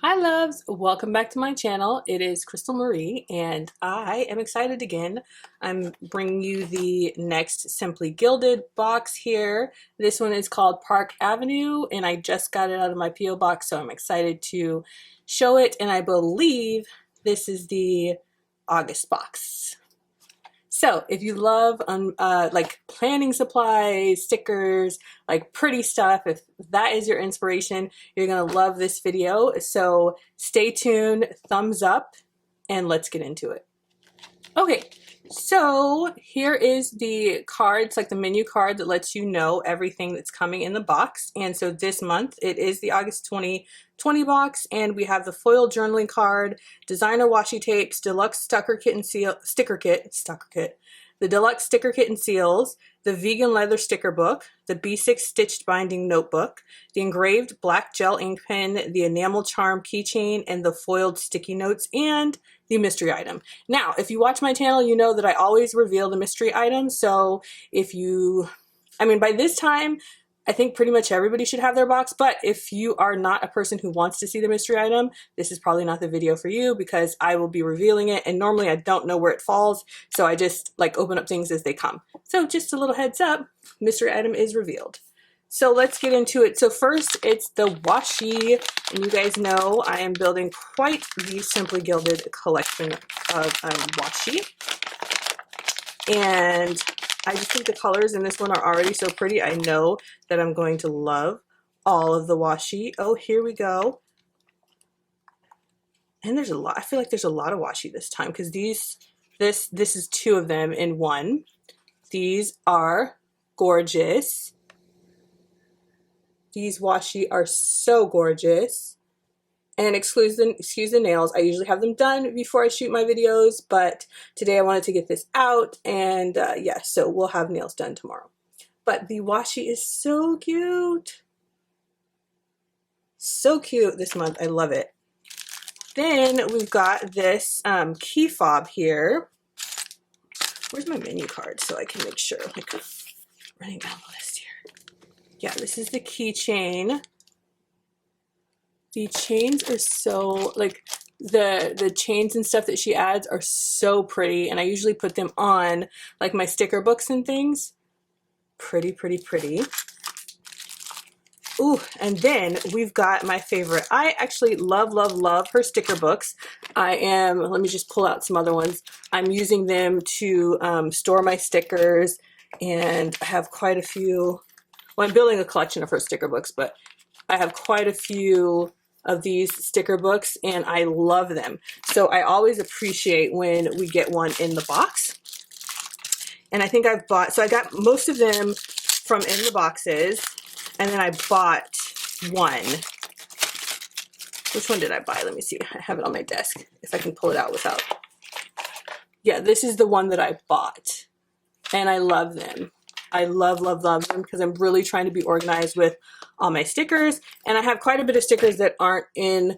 Hi loves, welcome back to my channel. It is Crystal Marie and I am excited again. I'm bringing you the next Simply Gilded box here. This one is called Park Avenue and I just got it out of my P.O. box, so I'm excited to show it, and I believe this is the August box. So if you love like planning supplies, stickers, like pretty stuff, if that is your inspiration, you're gonna love this video. So stay tuned, thumbs up, and let's get into it. Okay, so here is the card. It's like the menu card that lets you know everything that's coming in the box. And so this month it is the August 2020 box, and we have the foil journaling card, designer washi tapes, deluxe sticker kit and seal, the deluxe sticker kit and seals, the vegan leather sticker book, the B6 stitched binding notebook, the engraved black gel ink pen, the enamel charm keychain, and the foiled sticky notes, and the mystery item. Now, if you watch my channel, you know that I always reveal the mystery item. So if you, by this time, I think pretty much everybody should have their box, but if you are not a person who wants to see the mystery item, this is probably not the video for you because I will be revealing it, and normally I don't know where it falls, so I just like open up things as they come. So just a little heads up, mystery item is revealed. So let's get into it. So first, it's the washi, and you guys know I am building quite the Simply Gilded collection of washi. And I just think the colors in this one are already so pretty. I know that I'm going to love all of the washi. Oh, here we go. And there's a lot. I feel like there's a lot of washi this time because this is two of them in one. These are gorgeous. These washi are so gorgeous. And excuse the nails. I usually have them done before I shoot my videos, but today I wanted to get this out, and yeah, so we'll have nails done tomorrow. But the washi is so cute. So cute this month. I love it. Then we've got this key fob here. Where's my menu card so I can make sure, like, running down the list here. Yeah, this is the keychain. The chains are so, like, the chains and stuff that she adds are so pretty, and I usually put them on like my sticker books and things. Pretty, pretty, pretty. Ooh, and then we've got my favorite. I actually love, love, love her sticker books. Let me just pull out some other ones. I'm using them to store my stickers, and I have quite a few. Well, I'm building a collection of her sticker books, but I have quite a few of these sticker books, and I love them. So I always appreciate when we get one in the box. And I think I got most of them from in the boxes, and then I bought one. Which one did I buy? Let me see. I have it on my desk if I can pull it out without. Yeah, this is the one that I bought, and I love them. I love, love, love them because I'm really trying to be organized with all my stickers, and I have quite a bit of stickers that aren't in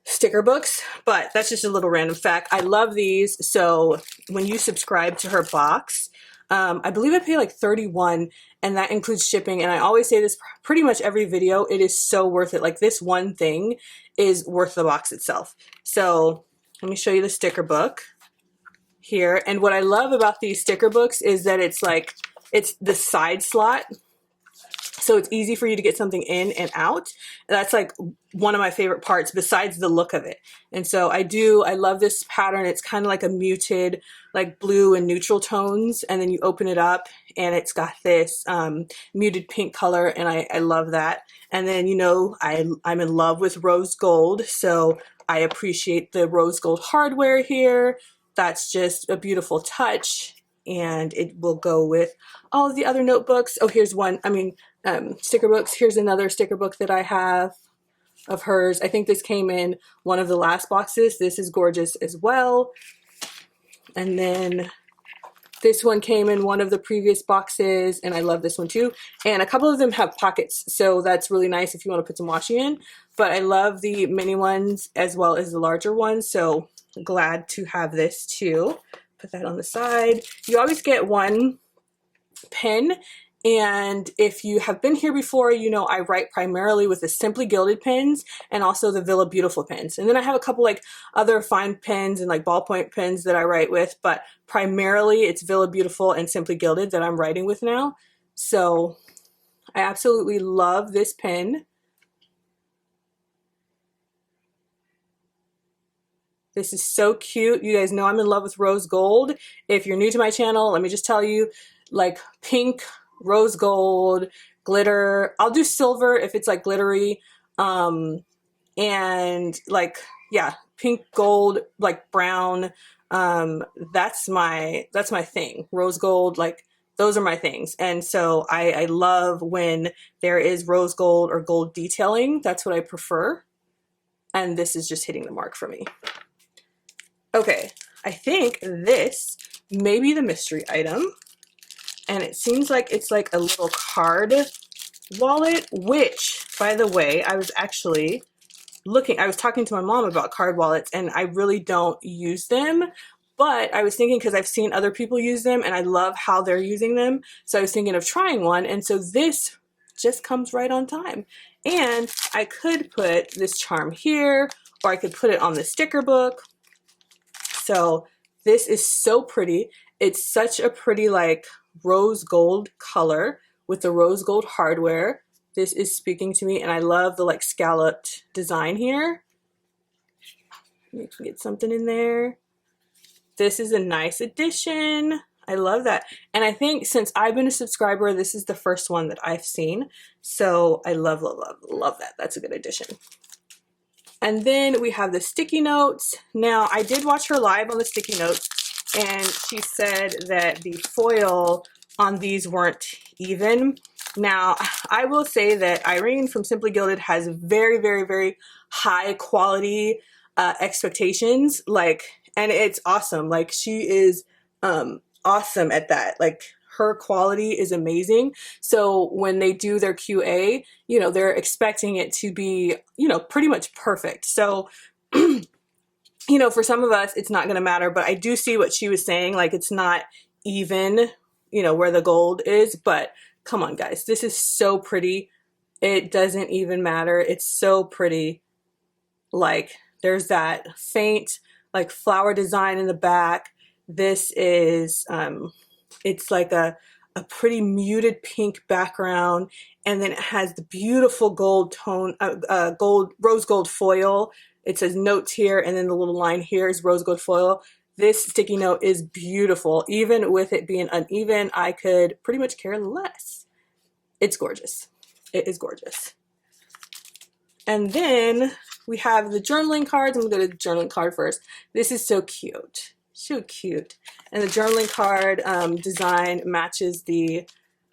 sticker books, but that's just a little random fact. I love these. So when you subscribe to her box, I believe I pay like $31, and that includes shipping, and I always say this pretty much every video, it is so worth it. Like, this one thing is worth the box itself. So let me show you the sticker book here, and what I love about these sticker books is that it's the side slot, so it's easy for you to get something in and out. That's like one of my favorite parts besides the look of it. And so I love this pattern. It's kind of like a muted, like blue and neutral tones, and then you open it up and it's got this muted pink color, and I love that. And then, you know, I'm in love with rose gold, so I appreciate the rose gold hardware here. That's just a beautiful touch, and it will go with all of the other notebooks. Oh, here's one. Sticker books. Here's another sticker book that I have of hers. I think this came in one of the last boxes. This is gorgeous as well. And then this one came in one of the previous boxes, and I love this one too. And a couple of them have pockets, so that's really nice if you want to put some washi in. But I love the mini ones as well as the larger ones, so glad to have this too. Put that on the side. You always get one pen And if you have been here before, you know I write primarily with the Simply Gilded pens and also the Villa Beautiful pens. And then I have a couple like other fine pens and like ballpoint pens that I write with, but primarily it's Villa Beautiful and Simply Gilded that I'm writing with now. So I absolutely love this pen. This is so cute. You guys know I'm in love with rose gold. If you're new to my channel, let me just tell you, like pink, rose gold, glitter. I'll do silver if it's like glittery. And like, yeah, pink, gold, like brown. That's my thing. Rose gold, like those are my things. And so I love when there is rose gold or gold detailing. That's what I prefer. And this is just hitting the mark for me. Okay, I think this may be the mystery item, and it seems like it's like a little card wallet, which, by the way, I was actually I was talking to my mom about card wallets, and I really don't use them, but I was thinking, because I've seen other people use them, and I love how they're using them, so I was thinking of trying one, and so this just comes right on time. And I could put this charm here, or I could put it on the sticker book. So this is so pretty. It's such a pretty like rose gold color with the rose gold hardware. This is speaking to me, and I love the like scalloped design here. You can get something in there. This is a nice addition. I love that. And I think since I've been a subscriber, this is the first one that I've seen. So I love, love, love, love that. That's a good addition. And then we have the sticky notes. Now, I did watch her live on the sticky notes, and she said that the foil on these weren't even. Now, I will say that Irene from Simply Gilded has very, very, very high quality expectations, like, and it's awesome. Like, she is awesome at that. Like, her quality is amazing. So when they do their QA, you know, they're expecting it to be, you know, pretty much perfect. So, you know, for some of us, it's not going to matter, but I do see what she was saying. Like, it's not even, you know, where the gold is, but come on, guys, this is so pretty. It doesn't even matter. It's so pretty. Like, there's that faint, like, flower design in the back. This is, it's like a pretty muted pink background, and then it has the beautiful gold tone, rose gold foil. It says notes here, and then the little line here is rose gold foil. This sticky note is beautiful. Even with it being uneven, I could pretty much care less. It's gorgeous. It is gorgeous. And then we have the journaling cards. I'm gonna go to the journaling card first. This is so cute. So cute. And the journaling card design matches the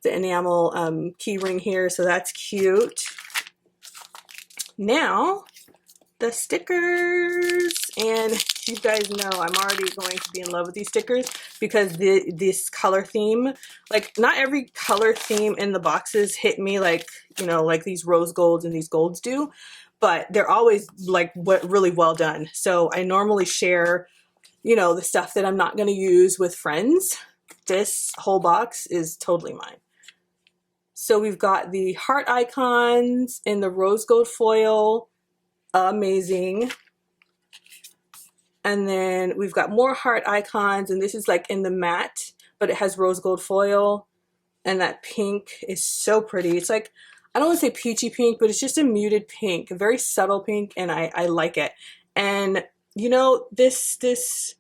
enamel key ring here, so that's cute. Now, the stickers. And you guys know I'm already going to be in love with these stickers because this color theme, like not every color theme in the boxes hit me like, you know, like these rose golds and these golds do, but they're always like really well done. So I normally share, you know, the stuff that I'm not going to use with friends. This whole box is totally mine. So we've got the heart icons in the rose gold foil. Amazing. And then we've got more heart icons, and this is like in the matte, but it has rose gold foil, and that pink is so pretty. It's like, I don't want to say peachy pink, but it's just a muted pink, a very subtle pink, and I like it. And you know, this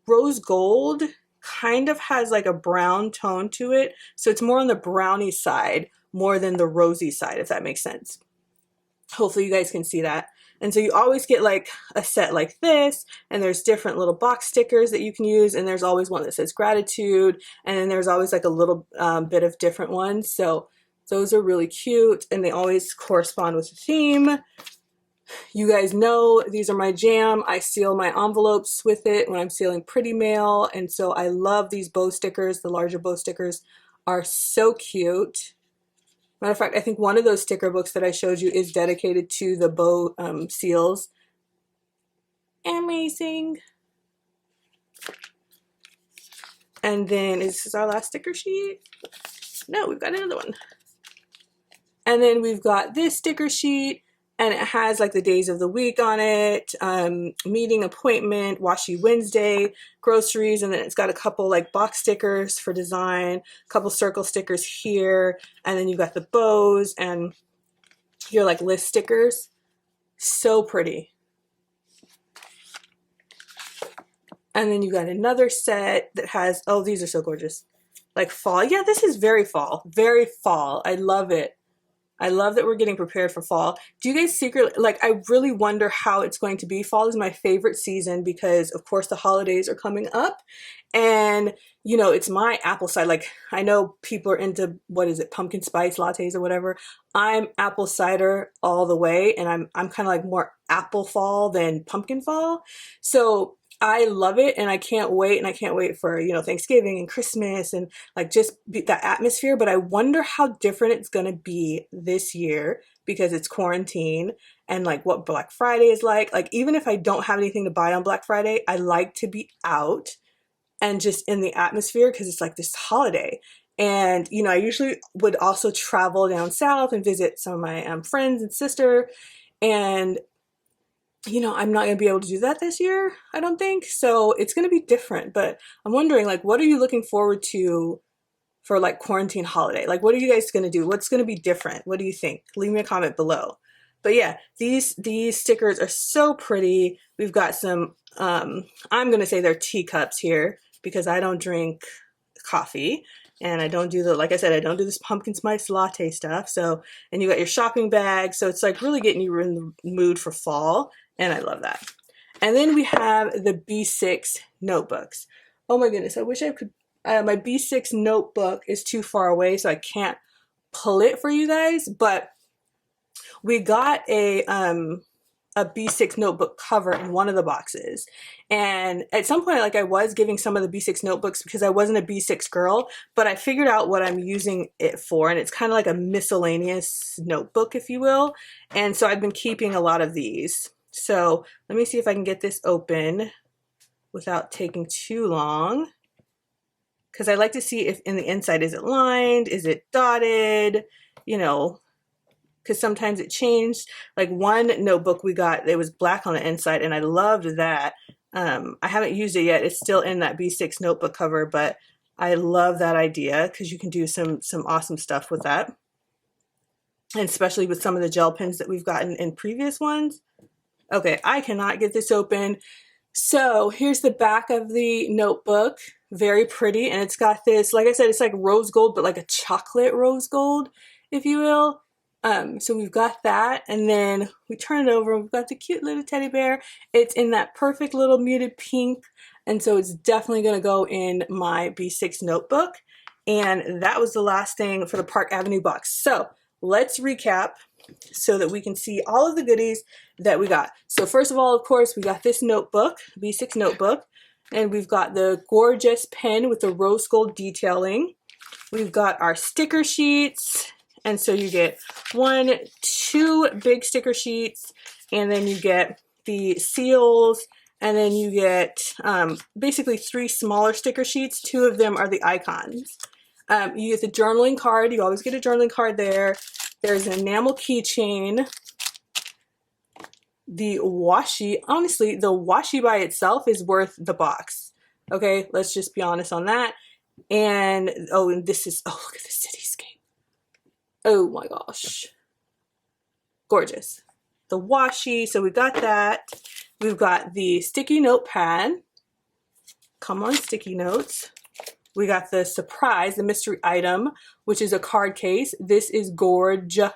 rose gold kind of has like a brown tone to it, so it's more on the brownie side more than the rosy side, if that makes sense. Hopefully you guys can see that. And so you always get like a set like this, and there's different little box stickers that you can use, and there's always one that says gratitude, and then there's always like a little bit of different ones. So those are really cute, and they always correspond with the theme. You guys know these are my jam. I seal my envelopes with it when I'm sealing pretty mail, and so I love these bow stickers. The larger bow stickers are so cute. Matter of fact, I think one of those sticker books that I showed you is dedicated to the bow seals. Amazing. And then this is our last sticker sheet. No, we've got another one. And then we've got this sticker sheet, and it has like the days of the week on it, meeting, appointment, washi Wednesday, groceries, and then it's got a couple like box stickers for design, a couple circle stickers here, and then you've got the bows and your like list stickers. So pretty. And then you got another set that has, oh, these are so gorgeous. Like fall. Yeah, this is very fall. Very fall. I love it. I love that we're getting prepared for fall. Do you guys secretly, like, I really wonder how it's going to be. Fall is my favorite season because, of course, the holidays are coming up. And, you know, it's my apple cider. Like, I know people are into, what is it, pumpkin spice lattes or whatever. I'm apple cider all the way. And I'm kind of like more apple fall than pumpkin fall. So I love it, and I can't wait, and I can't wait for, you know, Thanksgiving and Christmas and like just that atmosphere. But I wonder how different it's gonna be this year because it's quarantine, and like what Black Friday is like. Like, even if I don't have anything to buy on Black Friday, I like to be out and just in the atmosphere because it's like this holiday. And, you know, I usually would also travel down south and visit some of my friends and sister, and you know, I'm not going to be able to do that this year, I don't think. So it's going to be different. But I'm wondering, like, what are you looking forward to for like quarantine holiday? Like, what are you guys going to do? What's going to be different? What do you think? Leave me a comment below. But yeah, these stickers are so pretty. We've got some, I'm going to say they're teacups here because I don't drink coffee. And I don't do the, like I said, I don't do this pumpkin spice latte stuff. So, and you got your shopping bag. So it's like really getting you in the mood for fall. And I love that. And then we have the B6 notebooks. Oh my goodness, I wish I could, my B6 notebook is too far away, so I can't pull it for you guys, but we got a B6 notebook cover in one of the boxes. And at some point, like, I was giving some of the B6 notebooks because I wasn't a B6 girl, but I figured out what I'm using it for. And it's kind of like a miscellaneous notebook, if you will. And so I've been keeping a lot of these. So let me see if I can get this open without taking too long. Because I like to see if in the inside, is it lined? Is it dotted? You know, because sometimes it changed. Like one notebook we got, it was black on the inside, and I loved that. I haven't used it yet. It's still in that B6 notebook cover, but I love that idea because you can do some awesome stuff with that. And especially with some of the gel pens that we've gotten in previous ones. Okay, I cannot get this open. So here's the back of the notebook. Very pretty. And it's got this, like I said, it's like rose gold, but like a chocolate rose gold, if you will. So we've got that, and then we turn it over and we've got the cute little teddy bear. It's in that perfect little muted pink, and so it's definitely going to go in my B6 notebook. And that was the last thing for the Park Avenue box. So let's recap so that we can see all of the goodies that we got. So first of all, of course, we got this notebook, B6 notebook, and we've got the gorgeous pen with the rose gold detailing. We've got our sticker sheets. And so you get 2 big sticker sheets, and then you get the seals, and then you get basically 3 smaller sticker sheets. 2 of them are the icons. You get the journaling card. You always get a journaling card there. There's an enamel keychain. The washi, honestly, the washi by itself is worth the box. Okay, let's just be honest on that. And, oh, and this is, oh, look at the cityscape. Oh my gosh. Gorgeous. The washi, so we've got that. We've got the sticky note pad. Come on, sticky notes. We got the surprise, the mystery item, which is a card case. This is gorgeous.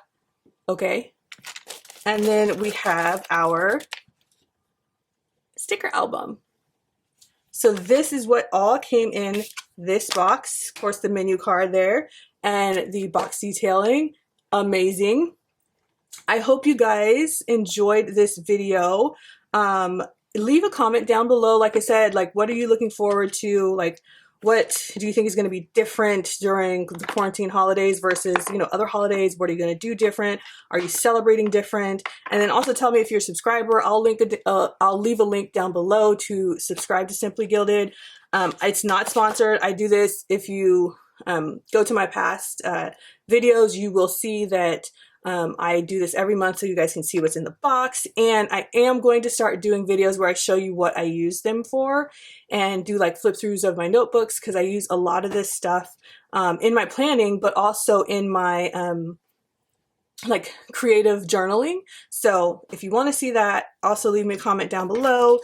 Okay. And then we have our sticker album. So this is what all came in this box. Of course, the menu card there and the box detailing. Amazing. I hope you guys enjoyed this video. Leave a comment down below. Like I said, like, what are you looking forward to? Like, what do you think is going to be different during the quarantine holidays versus, you know, other holidays? What are you going to do different? Are you celebrating different? And then also tell me if you're a subscriber. I'll leave a link down below to subscribe to Simply Gilded. It's not sponsored. I do this if you go to my past videos, you will see that I do this every month so you guys can see what's in the box. And I am going to start doing videos where I show you what I use them for and do like flip throughs of my notebooks, because I use a lot of this stuff in my planning, but also in my like creative journaling. So if you want to see that, also leave me a comment down below.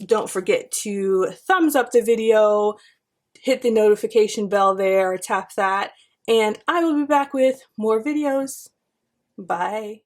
Don't forget to thumbs up the video, hit the notification bell there, tap that, and I will be back with more videos. Bye.